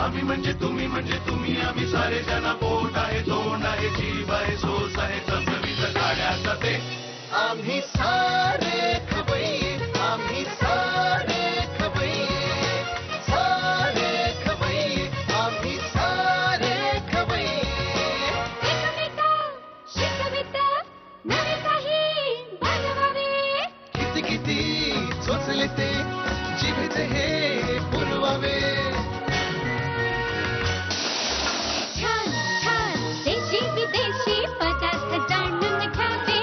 आम्ही म्हणजे तुम्ही आम्ही सारे जण पोट आहे तोंड आहे जीव आहे सोस आहे चमचमीत गाड्याचा ते आम्ही सारे खवय्ये आम्ही सारे खवय्ये सारे खवय्ये आम्ही सारे खवय्ये एकमेका शिकवित नवे काही बनवावे किती किती चोचले ते जिभेचे हे पुरवावे छान छान देशी विदेशी पदार्थ जाणून घ्यावे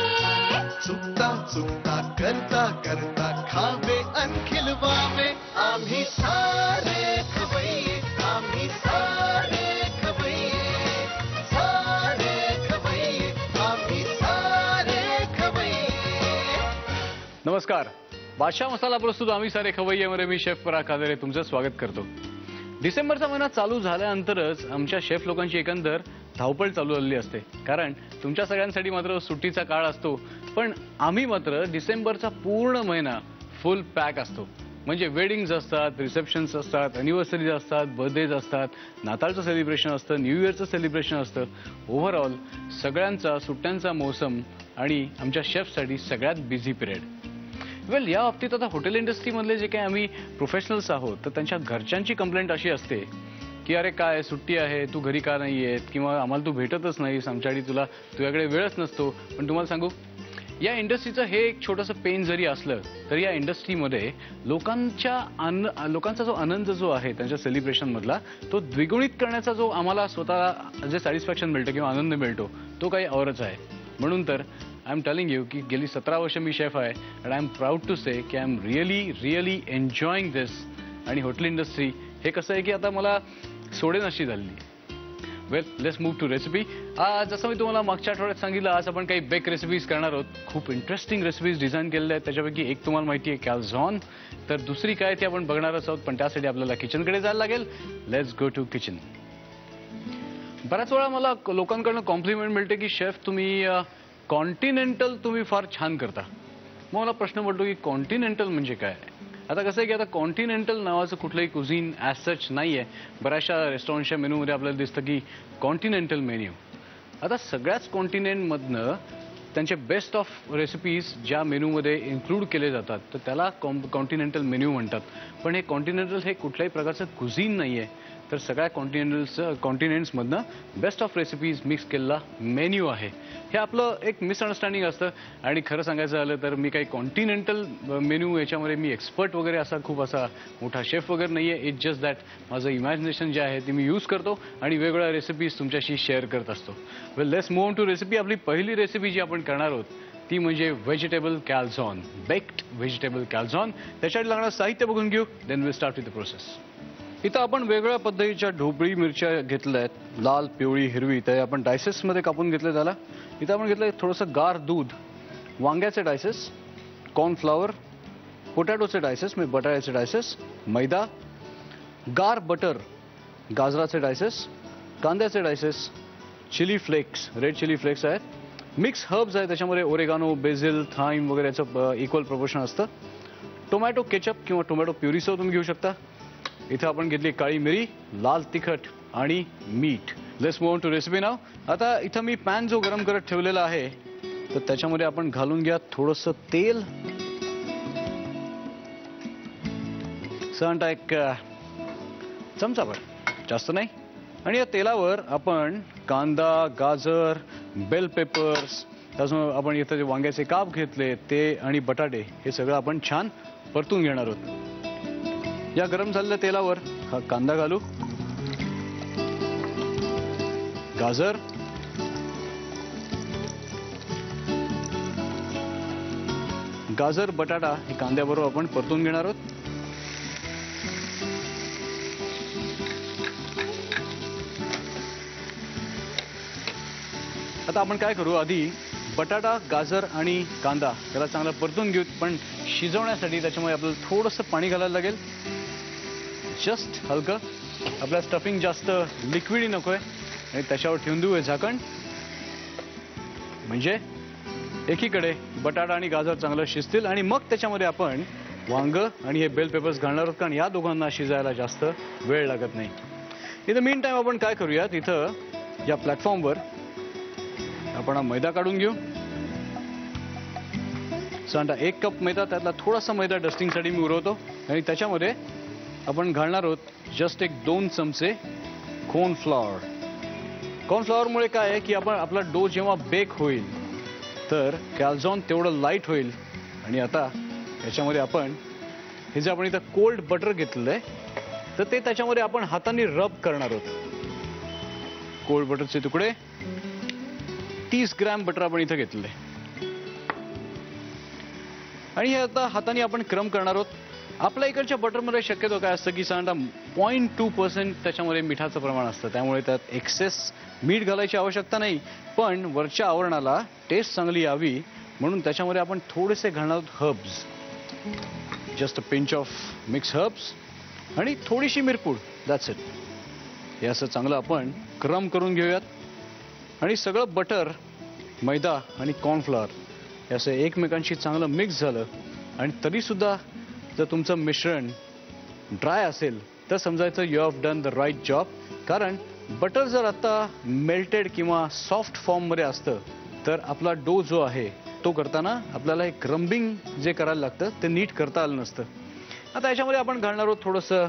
चुकता चुकता करता करता खावे अन खिलवावे आम्ही सारे खवय्ये आम्ही सारे खवय्ये सारे खवय्ये आम्ही सारे खवय्ये नमस्कार. बादशाह मसाला प्रस्तुत आम्ही सारे खवय्येमध्ये मी शेफ पराग कादरे तुमचं स्वागत करतो. डिसेंबरचा महिना चालू झाल्यानंतरच आमच्या शेफ लोकांची एकंदर धावपळ चालू झालेली असते, कारण तुमच्या सगळ्यांसाठी मात्र सुट्टीचा काळ असतो. पण आम्ही मात्र डिसेंबरचा पूर्ण महिना फुल पॅक असतो. म्हणजे वेडिंग्ज असतात, रिसेप्शन्स असतात, अॅनिव्हर्सरीज असतात, बर्थडेज असतात, नाताळचं सेलिब्रेशन असतं, न्यू इयरचं सेलिब्रेशन असतं. ओव्हरऑल सगळ्यांचा सुट्ट्यांचा मोसम आणि आमच्या शेफसाठी सगळ्यात बिझी पिरियड. वेल, या बाबतीत आता हॉटेल इंडस्ट्रीमधले जे काही आम्ही प्रोफेशनल्स आहोत तर त्यांच्या घरच्यांची कंप्लेंट अशी असते की अरे काय सुट्टी आहे, तू घरी का नाही येत, किंवा आम्हाला तू भेटतच नाहीस, आमच्यासाठी तुझ्याकडे वेळच नसतो. पण तुम्हाला सांगू, या इंडस्ट्रीचं हे एक छोटंसं पेन जरी असलं तरी या इंडस्ट्रीमध्ये लोकांचा जो आनंद जो आहे त्यांच्या सेलिब्रेशनमधला तो द्विगुणित करण्याचा जो आम्हाला स्वतःला जे सॅटिस्फॅक्शन मिळतं किंवा आनंद मिळतो तो काही औरच आहे. म्हणून तर आय एम टेलिंग यू की गेली 17 वर्ष मी शेफ आहे and I am proud to say की I am really enjoying this. आणि हॉटेल इंडस्ट्री हे कसं आहे की आता मला सोडेनाशी झालेली. वेल, लेट्स मूव्ह टू रेसिपी. जसं मी तुम्हाला मागच्या आठवड्यात सांगितलं, आज आपण काही बेक रेसिपीज करणार आहोत. खूप इंटरेस्टिंग रेसिपीज डिझाईन केलेल्या आहेत. त्याच्यापैकी एक तुम्हाला माहिती आहे कॅल्झॉन, तर दुसरी काय ती आपण बघणारच आहोत. पण त्यासाठी आपल्याला किचनकडे जायला लागेल. Let's go to kitchen. बऱ्याच वेळा मला लोकांकडनं कॉम्प्लिमेंट मिळते की शेफ तुम्ही कॉन्टिनेंटल तुम्ही फार छान करता. मग मला प्रश्न पडतो की कॉन्टिनेंटल म्हणजे काय. आता कसं आहे की आता कॉन्टिनेंटल नावाचं कुठलंही कुझिन ॲज सच नाही आहे. बऱ्याचशा रेस्टॉरंटच्या मेनूमध्ये आपल्याला दिसतं की कॉन्टिनेंटल मेन्यू. आता सगळ्याच कॉन्टिनेंटमधनं त्यांचे बेस्ट ऑफ रेसिपीज ज्या मेनूमध्ये इन्क्लूड केले जातात तर त्याला कॉन्टिनेंटल मेन्यू म्हणतात. पण हे कॉन्टिनेंटल हे कुठल्याही प्रकारचं कुझिन नाही आहे, तर सगळ्या कॉन्टिनेंट्समधनं बेस्ट ऑफ रेसिपीज मिक्स केलेला मेन्यू आहे. हे आपलं एक मिसअंडरस्टँडिंग असतं. आणि खरं सांगायचं झालं तर मी काही कॉन्टिनेंटल मेन्यू याच्यामध्ये मी एक्सपर्ट वगैरे खूप असा मोठा शेफ वगैरे नाही आहे. इट्स जस्ट दॅट माझं इमॅजिनेशन जे आहे ते मी यूज करतो आणि वेगवेगळ्या रेसिपीज तुमच्याशी शेअर करत असतो. Well, let's move on to recipe. आपली पहिली रेसिपी जी आपण करणार आहोत ती म्हणजे vegetable calzone, baked vegetable calzone. त्याच्यासाठी लागणारं साहित्य बघून घेऊ, then will start with the process. इथं आपण वेगवेगळ्या पद्धतीच्या ढोबळी मिरच्या घेतल्या आहेत, लाल, पिवळी, हिरवी. तर आपण डायसेसमध्ये कापून घेतले. त्याला इथं आपण घेतलं थोडंसं गार दूध, वांग्याचे डायसेस, कॉर्नफ्लॉवर, पोटॅटोचे डायसेस म्हणजे बटाट्याचे डायसेस, मैदा, गार बटर, गाजराचे डायसेस, कांद्याचे dices, chilli flakes, red chilli flakes आहेत, मिक्स हर्ब्स आहेत. त्याच्यामध्ये ओरेगानो, बेझिल, थाईम वगैरे याचं इक्वल प्रपोर्शन असतं. टोमॅटो केचप किंवा टोमॅटो प्युरीसह तुम्ही घेऊ शकता. इथं आपण घेतली काळी मिरी, लाल तिखट आणि मीठ. Let's move on to recipe now. आता इथं मी पॅन जो गरम करत ठेवलेला आहे तर त्याच्यामध्ये आपण घालून घ्या थोडंसं तेल. साधारणतः एक चमचाभर, जास्त नाही. आणि या तेलावर आपण कांदा, गाजर, बेल पेपर्स, त्याच्यामुळे आपण इथं जे वांग्याचे काप घेतले ते आणि बटाटे हे सगळं आपण छान परतून घेणार आहोत. या गरम झालेल्या तेलावर हा कांदा घालू, गाजर, बटाटा हे कांद्याबरोबर आपण परतून घेणार आहोत. आता आपण काय करू, आधी बटाटा, गाजर आणि कांदा त्याला चांगला परतून घेऊ. पण शिजवण्यासाठी त्याच्यामुळे आपल्याला थोडंसं पाणी घालायला लागेल, जस्ट हलकं. आपल्या स्टफिंग जास्त लिक्विडी नको आहे आणि त्याच्यावर ठेवून देऊ हे झाकण. म्हणजे एकीकडे बटाटा आणि गाजर चांगलं शिजतील आणि मग त्याच्यामध्ये आपण वांग आणि हे बेल पेपर्स घालणार आहोत, कारण या दोघांना शिजायला जास्त वेळ लागत नाही. इन द मीन टाइम आपण काय करूयात, इथं या प्लॅटफॉर्मवर आपण हा मैदा काढून घेऊ. साधारणतः 1 कप मैदा, त्यातला थोडासा मैदा डस्टिंगसाठी मी उरवतो आणि त्याच्यामध्ये आपण घालणार आहोत जस्ट 2 चमचे कॉर्नफ्लॉवर. कॉर्नफ्लॉवरमुळे काय आहे की आपण आपला डो जेव्हा बेक होईल तर कॅल्झॉन तेवढं लाईट होईल. आणि आता याच्यामध्ये आपण हे जे आपण इथं कोल्ड बटर घेतलेलं आहे तर ते त्याच्यामध्ये आपण हाताने रब करणार आहोत. कोल्ड बटरचे तुकडे 30 ग्रॅम बटर आपण इथं घेतलेलं आहे आणि हे आता हाताने आपण क्रम करणार आहोत. आपल्या इकडच्या बटरमध्ये शक्यतो काय असतं की साधारणतः 0.2% त्याच्यामध्ये मिठाचं प्रमाण असतं, त्यामुळे त्यात एक्सेस मीठ घालायची आवश्यकता नाही. पण वरच्या आवरणाला टेस्ट चांगली यावी म्हणून त्याच्यामध्ये आपण थोडेसे घालणार आहोत herbs, just a pinch of mix herbs आणि थोडीशी मिरपूड, दॅट्स इट. हे असं चांगलं आपण क्रम करून घेऊयात आणि सगळं बटर, मैदा आणि कॉर्नफ्लॉवर हे असं एकमेकांशी चांगलं मिक्स झालं आणि तरीसुद्धा जर तुमचं मिश्रण ड्राय असेल तर समजायचं you have done the right job. कारण बटर जर आता मेल्टेड किंवा सॉफ्ट फॉर्ममध्ये असतं तर आपला डो जो आहे तो करताना आपल्याला एक क्रम्बिंग जे करायला लागतं ते नीट करता आलं नसतं. आता याच्यामध्ये आपण घालणार आहोत थोडंसं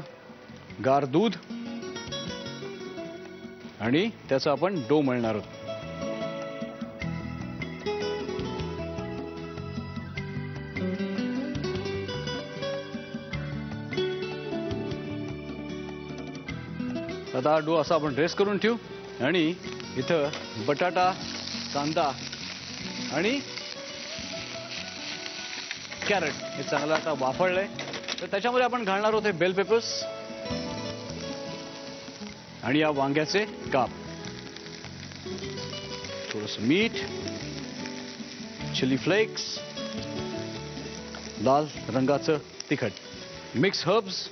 गार दूध आणि त्याचा आपण डो मळणार आहोत. आता हा डो असा आपण रेस्ट करून ठेवू आणि इथं बटाटा, कांदा आणि कॅरट हे चांगलं आता वाफळलंय तर त्याच्यामध्ये आपण घालणार आहोत हे बेल पेपर्स आणि या वांग्याचे काप, थोडंसं मीठ, चिली फ्लेक्स, लाल रंगाचं तिखट, मिक्स हर्ब्स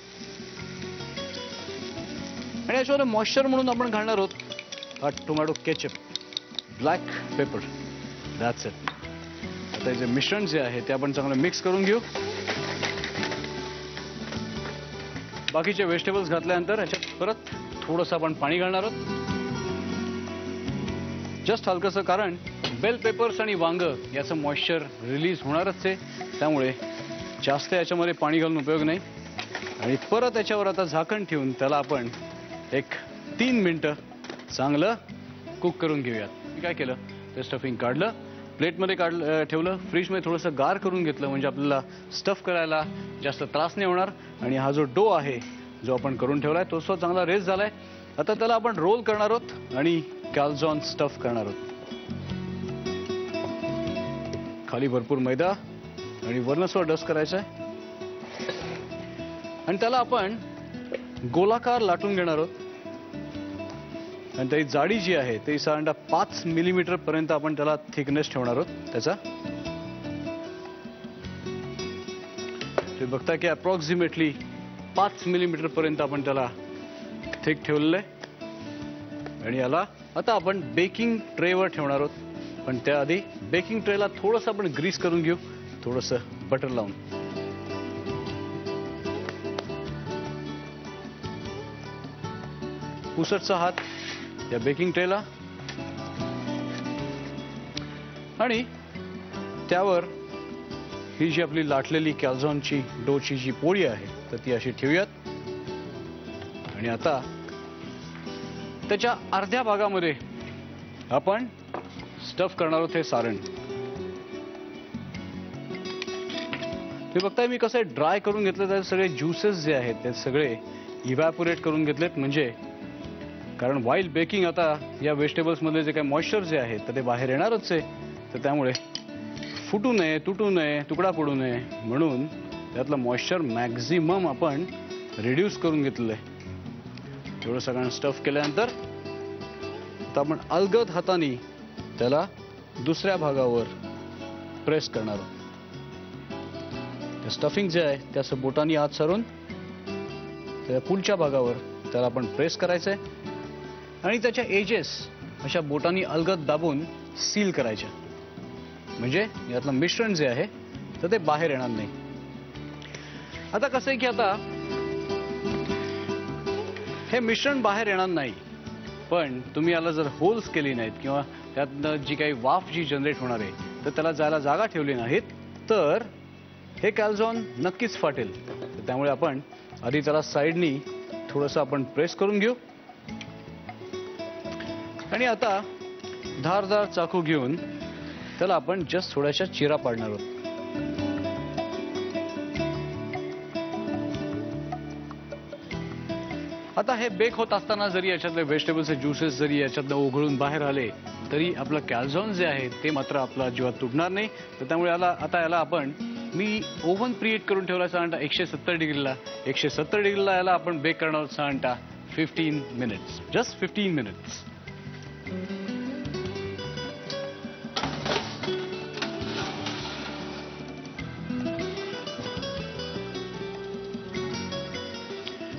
आणि याच्यावर मॉइश्चर म्हणून आपण घालणार आहोत हा tomato ketchup, black paper, that's it. आता हे जे मिश्रण जे आहे ते आपण चांगलं मिक्स करून घेऊ. बाकीचे व्हेजिटेबल्स घातल्यानंतर याच्यात परत थोडंसं आपण पाणी घालणार आहोत, जस्ट हलकंसं. कारण बेल पेपर्स आणि वांग याचं मॉइश्चर रिलीज होणारच आहे, त्यामुळे जास्त याच्यामध्ये पाणी घालून उपयोग नाही. आणि परत याच्यावर आता झाकण ठेवून त्याला आपण एक 3 मिनिटं चांगलं कुक करून घेऊयात. मी काय केलं ते स्टफिंग काढलं, प्लेटमध्ये ठेवलं, फ्रीजमध्ये थोडंसं गार करून घेतलं म्हणजे आपल्याला स्टफ करायला जास्त त्रास नाही होणार. आणि हा जो डो आहे जो आपण करून ठेवलाय तो सुद्धा चांगला रेस्ट झालाय. आता त्याला आपण रोल करणार आहोत आणि कॅल्झॉन स्टफ करणार आहोत. खाली भरपूर मैदा आणि वरनं सुद्धा डस्ट करायचं आहे आणि त्याला आपण गोलाकार लाटून घेणार आहोत. आणि त्याची जाडी जी आहे ती साधारणतः 5 मिलीमीटर पर्यंत आपण त्याला थिकनेस ठेवणार आहोत त्याचा. तुम्ही बघता की अप्रॉक्सिमेटली 5 मिलीमीटर पर्यंत आपण त्याला थिक ठेवलेलं आहे. आणि याला आता आपण बेकिंग ट्रेवर ठेवणार आहोत. पण त्याआधी बेकिंग ट्रेला थोडंसं आपण ग्रीस करून घेऊ, थोडंसं बटर लावून. पुसटचा हात या बेकिंग ट्रेला आणि त्यावर ही जी आपली लाटलेली कॅल्झॉनची डोची जी पोळी आहे तर ती अशी ठेवूयात. आणि आता त्याच्या अर्ध्या भागामध्ये आपण स्टफ करणार आहोत हे सारण. तुम्ही बघताय मी कसं ड्राय करून घेतलं, त्याचे सगळे ज्युसेस जे आहेत ते सगळे इव्हॅपोरेट करून घेतलेत. म्हणजे कारण वाईल बेकिंग आता या व्हेजिटेबल्समध्ये जे काही मॉइश्चर जे आहे तर ते बाहेर येणारच आहे. तर त्यामुळे फुटू नये, तुटू नये, तुकडा पडू नये म्हणून त्यातलं मॉइश्चर मॅक्झिमम आपण रिड्यूस करून घेतलेलं आहे. एवढं सगळं स्टफ केल्यानंतर आता आपण अलगद हाताने त्याला दुसऱ्या भागावर प्रेस करणार आहोत. ते स्टफिंग जे आहे ते असं बोटांनी आत सारून त्या पुढच्या भागावर त्याला आपण प्रेस करायचं आहे आणि त्याच्या एजेस अशा बोटांनी अलगद दाबून सील करायच्या. म्हणजे यातलं मिश्रण जे आहे तर ते बाहेर येणार नाही. आता कसं आहे की आता हे मिश्रण बाहेर येणार नाही, पण तुम्ही याला जर होल्स केली नाहीत किंवा त्यातनं जी काही वाफ जी जनरेट होणार आहे तर त्याला जायला जागा ठेवली नाहीत तर हे कॅल्झॉन नक्कीच फाटेल. त्यामुळे आपण आधी त्याला साईडनी थोडंसं आपण प्रेस करून घेऊ आणि आता धारदार चाकू घेऊन त्याला आपण जस्ट थोड्याशा चिरा पाडणार आहोत. आता हे बेक होत असताना जरी याच्यातले व्हेजिटेबल्सचे ज्युसेस जरी याच्यातनं ओघळून बाहेर आले तरी आपलं कॅल्झॉन जे आहे ते मात्र आपलं अजिबात तुटणार नाही. तर त्यामुळे आता याला आपण मी ओव्हन प्रीहीट करून ठेवला साधारणतः 170 डिग्रीला. 170 डिग्रीला याला आपण बेक करणार आहोत साधारणतः 15 मिनिट्स. Just 15 minutes.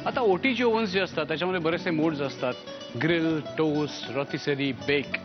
आता ओटीजी ओव्हन्स जे असतात त्याच्यामध्ये बरेचसे मोड्स असतात, ग्रिल, टोस्ट, रॉतिसेरी, बेक.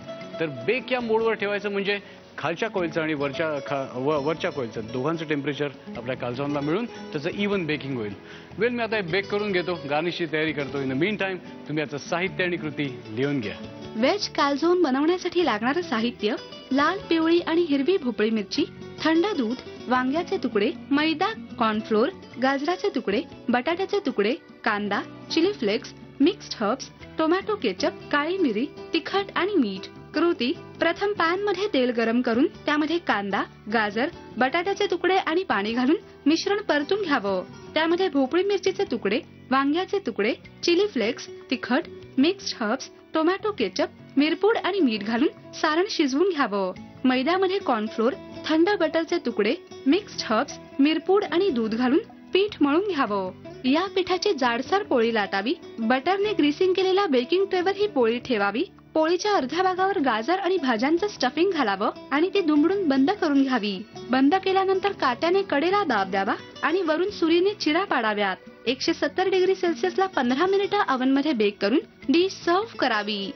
तर बेक या मोडवर ठेवायचं म्हणजे खालच्या कॉईलचं आणि वरच्या कॉईलचं दोघांचं टेम्परेचर आपल्या कॅल्झॉनला मिळून त्याचं इव्हन बेकिंग होईल. मी आता बेक करून घेतो, गार्निशची तयारी करतो. इन द मीन टाइम तुम्ही याचं साहित्य आणि कृती लिहून घ्या. व्हेज कॅल्झोन बनवण्यासाठी लागणारं साहित्य: लाल, पिवळी आणि हिरवी भोपळी मिरची, थंड दूध, वांग्याचे तुकडे, मैदा, कॉर्नफ्लोअर, गाजराचे तुकडे, बटाट्याचे तुकडे, कांदा, chilli flakes, mixed herbs, tomato ketchup, काळी मिरी, तिखट आणि मीठ. कृती: प्रथम पॅन मध्ये तेल गरम करून त्यामध्ये कांदा, गाजर, बटाट्याचे तुकडे आणि पाणी घालून मिश्रण परतून घ्यावं. त्यामध्ये भोपळी मिरचीचे तुकडे, वांग्याचे तुकडे, चिली फ्लेक्स, तिखट, मिक्स्ड हर्ब्स, टोमॅटो केचप, मिरपूड आणि मीठ घालून सारण शिजवून घ्यावं. मैद्यामध्ये कॉर्नफ्लोअर, थंड बटरचे तुकडे, मिक्स्ड हर्ब्स, मिरपूड आणि दूध घालून पीठ मळून घ्यावं. या पिठाची जाडसर पोळी लाटावी. बटरने ग्रीसिंग केलेल्या बेकिंग ट्रेवर ही पोळी ठेवावी. पोळीच्या अर्ध्या भागावर गाजर आणि भाज्यांचं स्टफिंग घालावं आणि ती दुमडून बंद करून घ्यावी. बंद केल्यानंतर काट्याने कडेला दाब द्यावा आणि वरून सुरीने चिरा पाडाव्यात. 170 डिग्री सेल्सिअसला 15 मिनिटं ओव्हन मध्ये बेक करून डिश सर्व्ह करावी.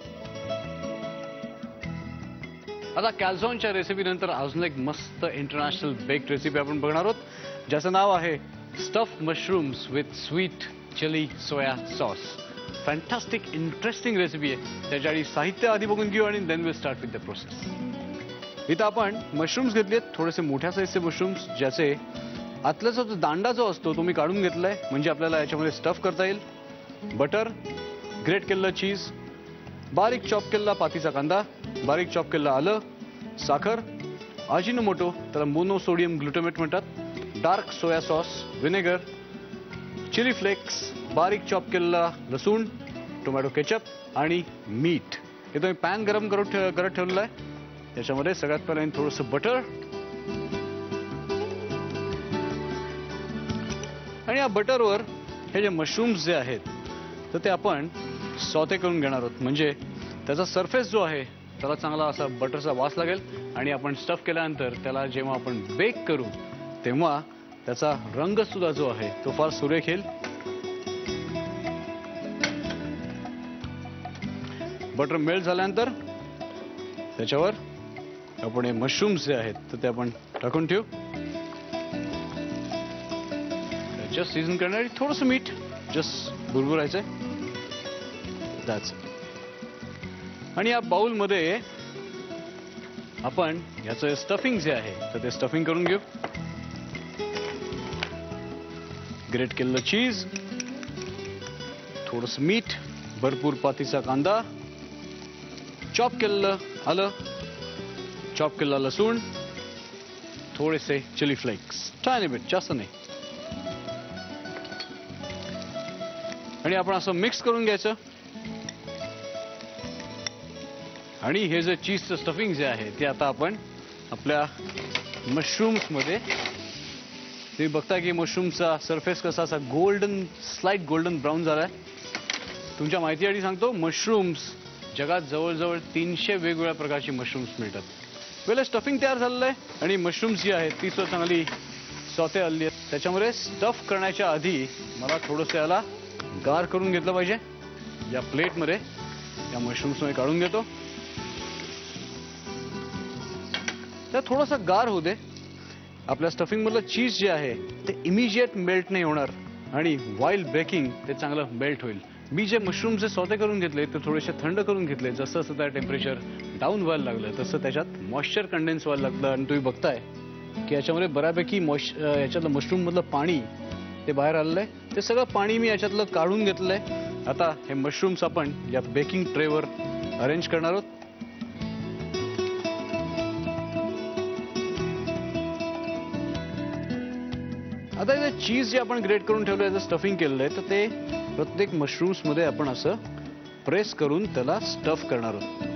आता कॅल्झॉनच्या रेसिपी नंतर अजून एक मस्त इंटरनॅशनल बेक्ड रेसिपी आपण बघणार आहोत, ज्याचं नाव आहे stuffed mushrooms with sweet chilli soya sauce. Fantastic interesting recipe आहे. त्याच्या साहित्य आधी बघून घेऊ आणि then will start with the process. इथं आपण मशरूम्स घेतलेत, थोडेसे मोठ्या साईजचे मशरूम्स, ज्याचे आतल्याचा जो दांडा जो असतो तो मी काढून घेतलाय म्हणजे आपल्याला याच्यामध्ये स्टफ करता येईल. बटर, ग्रेट केलेलं चीज, बारीक चॉप केलेला पातीचा कांदा, बारीक चॉप केलेलं आलं, साखर, अजिनोमोटो, त्याला मोनोसोडियम ग्लुटामेट म्हणतात, dark soya sauce, vinegar, chilli flakes, बारीक चॉप केलेला लसूण, टोमॅटो केचप आणि मीठ. हे तुम्ही पॅन गरम करत ठेवलेला आहे. त्याच्यामध्ये सगळ्यात पहिल्यांदा थोडंसं बटर आणि या बटरवर हे जे मशरूम्स जे आहेत तर ते आपण सॉते करून घेणार आहोत. म्हणजे त्याचा सरफेस जो आहे त्याला चांगला असा बटरचा वास लागेल आणि आपण स्टफ केल्यानंतर त्याला जेव्हा आपण बेक करू तेव्हा त्याचा रंग सुद्धा जो आहे तो फार सुरेख येईल. बटर मेल्ट झाल्यानंतर त्याच्यावर आपण हे मशरूम्स जे आहेत तर ते आपण टाकून ठेवू. जस्ट सीझन करणारी थोडंसं मीठ, जस्ट बुरबुरायचंय. That's it. आणि या बाउलमध्ये आपण याचं स्टफिंग जे आहे तर ते स्टफिंग करून घेऊ. ग्रेट केलेलं चीज, थोडंसं मीठ, भरपूर पातीचा कांदा, चॉप केलेलं आलं, चॉप केलेला लसूण, थोडेसे चिली फ्लेक्स, टायनी बिट, जास्त नाही. आणि आपण असं मिक्स करून घ्यायचं. आणि हे जे चीजचं स्टफिंग जे आहे ते आता आपण आपल्या मशरूम्स मध्ये, तुम्ही बघता की मशरूमचा सरफेस कसा असा गोल्डन, स्लाइट गोल्डन ब्राऊन झालाय. तुमच्या माहितीसाठी सांगतो, मशरूम्स जगात जवळजवळ 300 वेगवेगळ्या प्रकारची मशरूम्स मिळतात. वेळेला स्टफिंग तयार झालेलं आहे आणि मशरूम्स जी आहेत ती सुद्धा चांगली सॉते आली आहेत. त्याच्यामुळे स्टफ करण्याच्या आधी मला थोडंसं याला गार करून घेतलं पाहिजे. या प्लेटमध्ये या मशरूम्समध्ये काढून घेतो. त्या थोडंसं गार होऊ दे. आपल्या स्टफिंग मधलं चीज जे आहे ते इमिजिएट मेल्ट नाही होणार आणि वाईल बेकिंग ते चांगलं मेल्ट होईल. मी जे मशरूमचे सॉटे करून घेतले ते थोडेसे थंड करून घेतले. जसं जसं त्या टेम्परेचर डाऊन व्हायला लागलं तसं त्याच्यात मॉइश्चर कंडेन्स व्हायला लागलं आणि तुम्ही बघताय की याच्यामध्ये बऱ्यापैकी याच्यातलं मशरूम मधलं पाणी ते बाहेर आलेलं आहे. ते सगळं पाणी मी याच्यातलं काढून घेतलंय. आता हे मशरूम्स आपण या बेकिंग ट्रेवर अरेंज करणार आहोत. आता इथे चीज जे आपण ग्रेट करून ठेवलं याचं स्टफिंग केलेलं आहे तर ते प्रत्येक मशरूम्स मध्ये आपण असं प्रेस करून त्याला स्टफ करणार आहोत.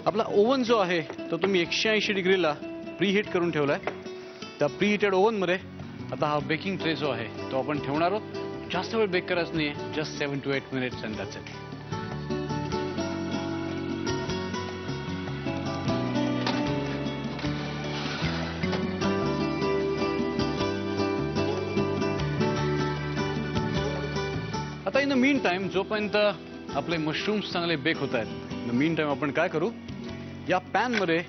आपला ओव्हन जो आहे तो तुम्ही 180 डिग्रीला प्रीहीट करून ठेवलाय. त्या प्रीहीटेड ओव्हन मध्ये आता हा बेकिंग ट्रे जो आहे तो आपण ठेवणार आहोत. जास्त वेळ बेक करायचं नाहीये, just 7 to 8 minutes and that's it. आता इन द मीन टाइम जोपर्यंत आपले मशरूम्स चांगले बेक होत आहेत, इन द मीन टाइम आपण काय करू, या पॅन मध्ये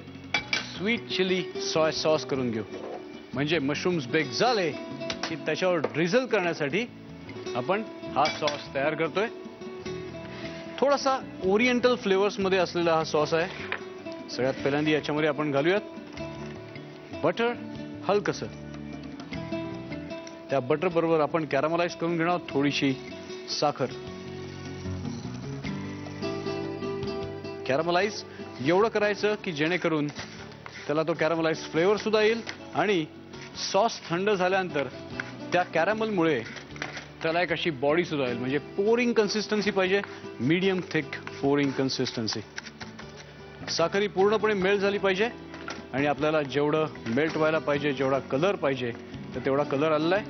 स्वीट चिली सोया सॉस करून घेऊ. म्हणजे मशरूम्स बेक झाले की त्याच्यावर ड्रिझल करण्यासाठी आपण हा सॉस तयार करतोय. थोडासा ओरिएंटल फ्लेवर्स मध्ये असलेला हा सॉस आहे. सगळ्यात पहिल्यांदा याच्यामध्ये आपण घालूयात बटर हलकसं. त्या बटर बरोबर आपण कॅरामलाइज करून घेणार आहोत थोडीशी साखर. कॅरामलाइज एवढं करायचं की जेणेकरून त्याला तो कॅरामलाइज फ्लेवर सुद्धा येईल आणि सॉस थंड झाल्यानंतर त्या कॅरामलमुळे त्याला एक अशी बॉडी सुद्धा येईल. म्हणजे पोरिंग कन्सिस्टन्सी पाहिजे, मीडियम थिक पोरिंग कन्सिस्टन्सी. साखर पूर्णपणे मेल्ट झाली पाहिजे आणि आपल्याला जेवढं मेल्ट व्हायला पाहिजे, जेवढा कलर पाहिजे तर तेवढा कलर आलेला आहे.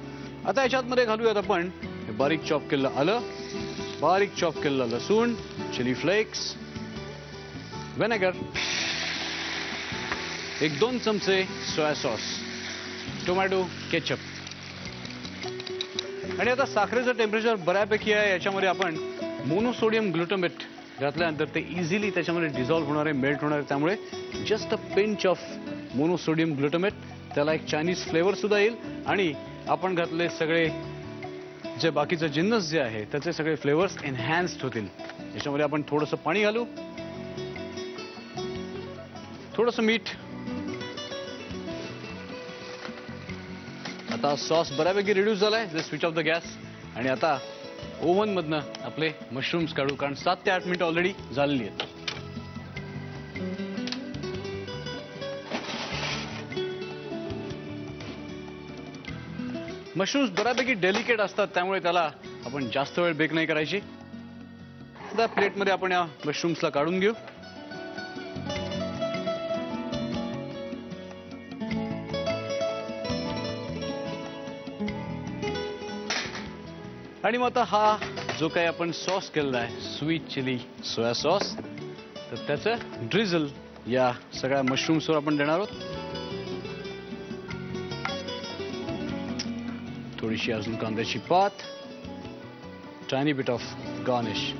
आता याच्यामध्ये घालूयात आपण बारीक चॉप केलेलं आलं, बारीक चॉप केलेलं लसूण, चिली फ्लेक्स, व्हिनेगर, 1-2 चमचे सोया सॉस, टोमॅटो केचप. आणि आता साखरेचं टेम्परेचर बऱ्यापैकी आहे. याच्यामध्ये आपण मोनोसोडियम ग्लुटामेट घातल्यानंतर ते इझिली त्याच्यामध्ये डिझॉल्व्ह होणार आहे, मेल्ट होणार आहे. त्यामुळे just a pinch of monosodium glutamate, त्याला एक चायनीज फ्लेवर सुद्धा येईल आणि आपण घातले सगळे जे बाकीचे जिन्नस जे आहे त्याचे सगळे फ्लेवर्स एनहॅन्स्ड होतील. याच्यामध्ये आपण थोडंसं पाणी घालू, थोडंसं मीठ. आता सॉस बऱ्यापैकी रिड्यूस झालाय. स्विच ऑफ द गॅस आणि आता ओव्हन मधनं आपले मशरूम्स काढू, कारण 7 ते 8 मिनिटं ऑलरेडी झालेली आहेत. मशरूम्स बऱ्यापैकी डेलिकेट असतात त्यामुळे त्याला आपण जास्त वेळ बेक नाही करायची. आता प्लेटमध्ये आपण या मशरूम्सला काढून घेऊ. आणि मग आता हा जो काही आपण सॉस केलेला आहे स्वीट चिली सोया सॉस, तर त्याचं ड्रिझल या सगळ्या मशरूम्सवर आपण देणार आहोत. थोडीशी अजून कांद्याची पात, tiny bit of garnish.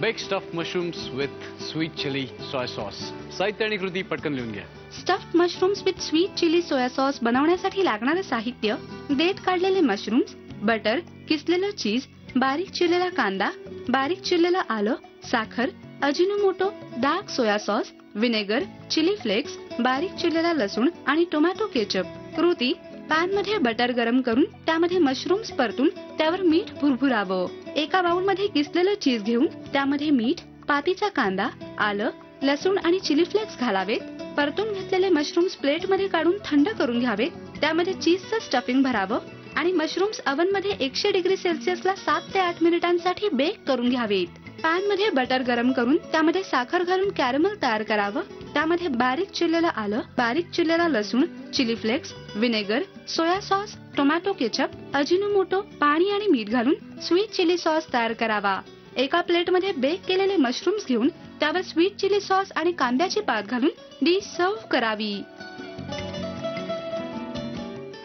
Bake stuff mushrooms with sweet chilli soya sauce. साहित्य आणि कृती पटकन लिहून घ्या. Stuffed mushrooms with sweet chilli soya sauce बनवण्यासाठी लागणारं साहित्य: देठ काढलेले मशरूम्स, बटर, किसलेलं चीज, बारीक चिरलेला कांदा, बारीक चिरलेलं आलं, साखर, Ajinomoto, dark soya sauce, vinegar, chilli flakes, बारीक चिरलेला लसूण आणि टोमॅटो केचप. कृती: पॅन मध्ये बटर गरम करून त्यामध्ये मशरूम्स परतून त्यावर मीठ भुरभुरावं. एका बाउल मध्ये किसलेलं चीज घेऊन त्यामध्ये मीठ, पातीचा कांदा, आलं, लसूण आणि चिली फ्लेक्स घालावेत. परतून घेतलेले मशरूम्स प्लेट मध्ये काढून थंड करून घ्यावेत. त्यामध्ये चीजचं स्टफिंग भरावं आणि मशरूम्स ओव्हन मध्ये 100 डिग्री सेल्सिअसला 7 ते 8 मिनिटांसाठी बेक करून घ्यावेत. पॅन मध्ये बटर गरम करून त्यामध्ये साखर घालून कॅरमल तयार करावं. त्यामध्ये बारीक चिरलेलं आलं, बारीक चिरलेला लसूण, chilli flakes, vinegar, soya sauce, tomato ketchup, Ajinomoto, पाणी आणि मीठ घालून स्वीट चिली सॉस तयार करावा. एका प्लेट मध्ये बेक केलेले मशरूम्स घेऊन त्यावर स्वीट चिली सॉस आणि कांद्याची पात घालून डिश सर्व्ह करावी.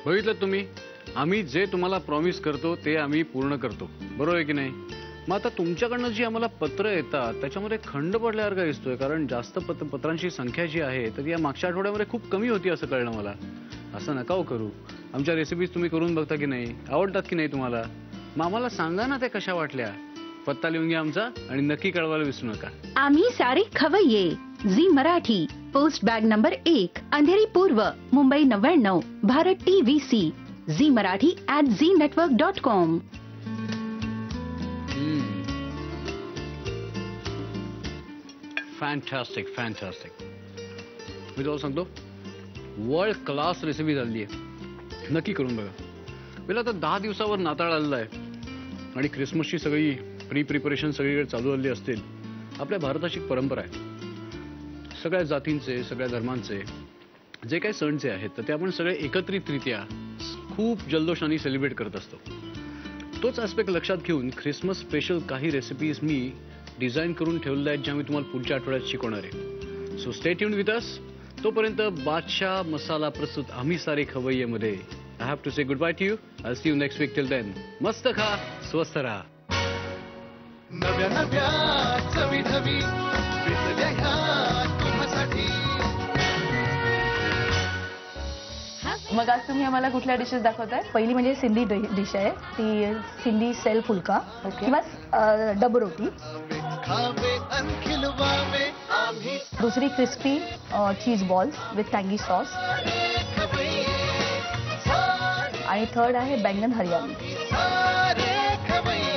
बघितलं तुम्ही, आम्ही जे तुम्हाला प्रॉमिस करतो ते आम्ही पूर्ण करतो, बरोबर आहे की नाही? मग आता तुमच्याकडनं जी आम्हाला पत्र येतात त्याच्यामध्ये खंड पडल्यासारखा दिसतोय, कारण जास्त पत्रांची संख्या जी आहे तर या मागच्या आठवड्यामध्ये खूप कमी होती असं कळलं मला. असं नका हो करू. आमच्या रेसिपीज तुम्ही करून बघता की नाही, आवडतात की नाही तुम्हाला? मग आम्हाला सांगा ना त्या कशा वाटल्या. पत्ता लिहून घ्या आमचा आणि नक्की कळवायला विसरू नका. आम्ही सारे खवय्ये. Zee Marathi, post bag number 1, Andheri पूर्व, Mumbai 99, Bharat TVC. Zee Marathi @znetwork.com. Fantastic fantastic. मी तुम्हाला सांगतो, वर्ल्ड क्लास रेसिपी झाली आहे. नक्की करून बघा. पहिला आता 10 दिवसावर नाताळ आलेला आहे आणि क्रिसमसची सगळी प्रिपरेशन सगळीकडे चालू झाली असतील. आपल्या भारताची एक परंपरा आहे, सगळ्या जातींचे, सगळ्या धर्मांचे जे काही सणचे आहेत तर ते आपण सगळे एकत्रितरित्या खूप जल्लोषाने सेलिब्रेट करत असतो. तोच ॲस्पेक्ट लक्षात घेऊन ख्रिसमस स्पेशल काही रेसिपीज मी डिझाईन करून ठेवलेल्या आहेत, ज्या मी तुम्हाला पुढच्या आठवड्यात शिकवणार आहे. So stay tuned with us. तोपर्यंत बादशाह मसाला प्रस्तुत आम्ही सारे खवय्येमध्ये I have to say goodbye to you. I see you next week. Till then मस्त खा, स्वस्त राहा. नव्या नव्या चवी धवी विसरल्या ह्या तुम्हासाठी. मग आज तुम्ही आम्हाला कुठल्या डिशेस दाखवताय? पहिली म्हणजे सिंधी डिश आहे, ती सिंधी सेल फुलका किंवा डब रोटी. खावे अन खिलवावे आम्ही दुसरी क्रिस्पी चीज बॉल्स विथ टँगी सॉस. सारे खवय्ये, सारे आणि थर्ड आहे बैंगन हरियाली. सारे खवय्ये.